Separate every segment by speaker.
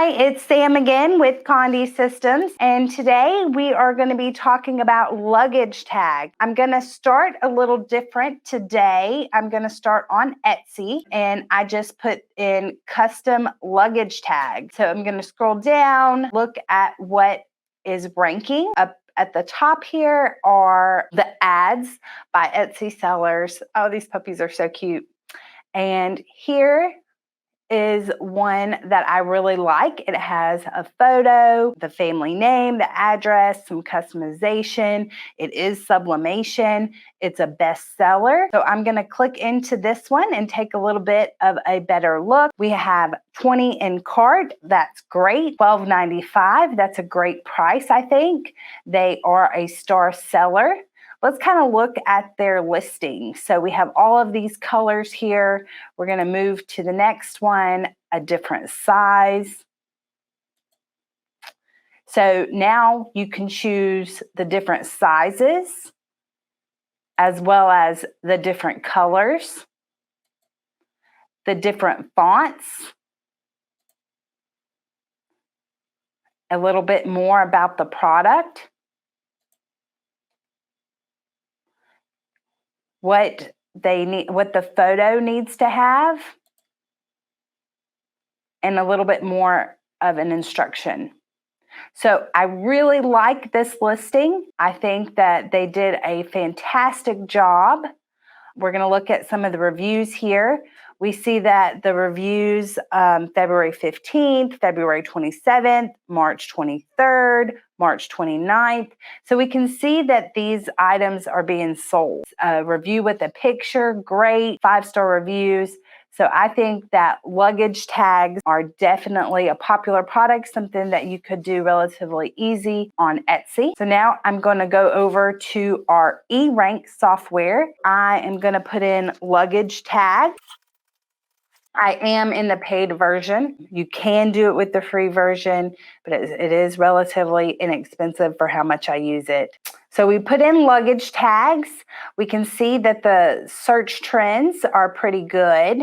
Speaker 1: Hi, it's Sam again with Conde Systems, and today we are going to be talking about luggage tags. I'm going to start a little different today. I'm going to start on Etsy, and I just put in custom luggage tags. So I'm going to scroll down, look at what is ranking. Up at the top here are the ads by Etsy sellers. Oh, these puppies are so cute. And here is one that I really like. It has a photo, the family name, the address, some customization. It is sublimation. It's a bestseller. So I'm going to click into this one and take a little bit of a better look. We have 20 in cart. That's great. $12.95. That's a great price, I think. They are a star seller. Let's kind of look at their listing. So we have all of these colors here. We're going to move to the next one, a different size. So now you can choose the different sizes as well as the different colors, the different fonts, a little bit more about the product, what they need, what the photo needs to have, and a little bit more of an instruction. So I really like this listing. I think that they did a fantastic job. We're going to look at some of the reviews here. We see that the reviews February 15th, February 27th, March 23rd, March 29th. So we can see that these items are being sold. A review with a picture, great, 5-star reviews. So I think that luggage tags are definitely a popular product, something that you could do relatively easy on Etsy. So now I'm going to go over to our eRank software. I am going to put in luggage tags. I am in the paid version. You can do it with the free version, but it is relatively inexpensive for how much I use it. So we put in luggage tags. We can see that the search trends are pretty good.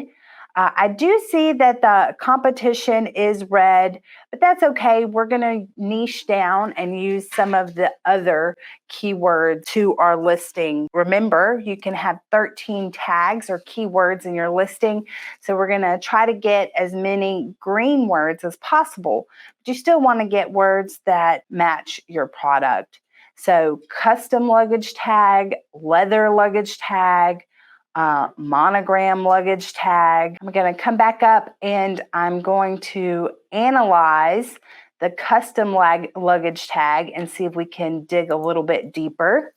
Speaker 1: I do see that the competition is red, but that's okay. We're going to niche down and use some of the other keywords to our listing. Remember, you can have 13 tags or keywords in your listing. So we're going to try to get as many green words as possible, but you still want to get words that match your product. So custom luggage tag, leather luggage tag, monogram luggage tag. I'm going to come back up and I'm going to analyze the custom luggage tag and see if we can dig a little bit deeper.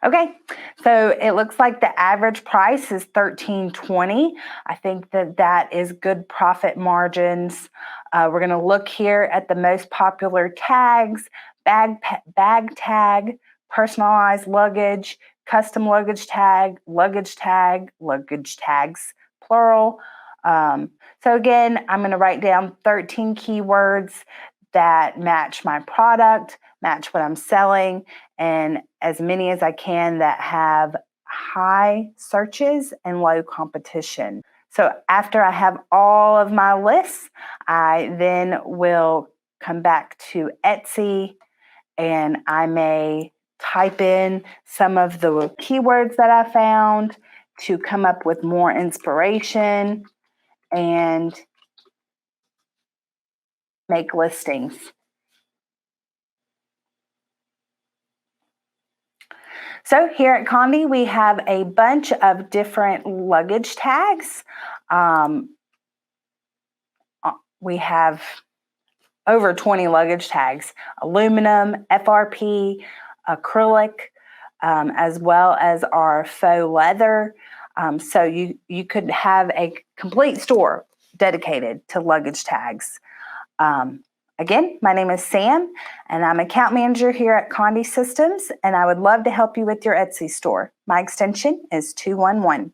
Speaker 1: Okay, so it looks like the average price is $13.20. I think that that is good profit margins. We're going to look here at the most popular tags: bag tag, personalized luggage, custom luggage tag, luggage tags, plural. So again, I'm going to write down 13 keywords that match my product, match what I'm selling, and as many as I can that have high searches and low competition. So after I have all of my lists, I then will come back to Etsy and I may type in some of the keywords that I found to come up with more inspiration and make listings. So here at Conde, we have a bunch of different luggage tags. We have over 20 luggage tags: aluminum, FRP, acrylic, as well as our faux leather. So you could have a complete store dedicated to luggage tags. Again, my name is Sam, and I'm account manager here at Conde Systems, and I would love to help you with your Etsy store. My extension is 211.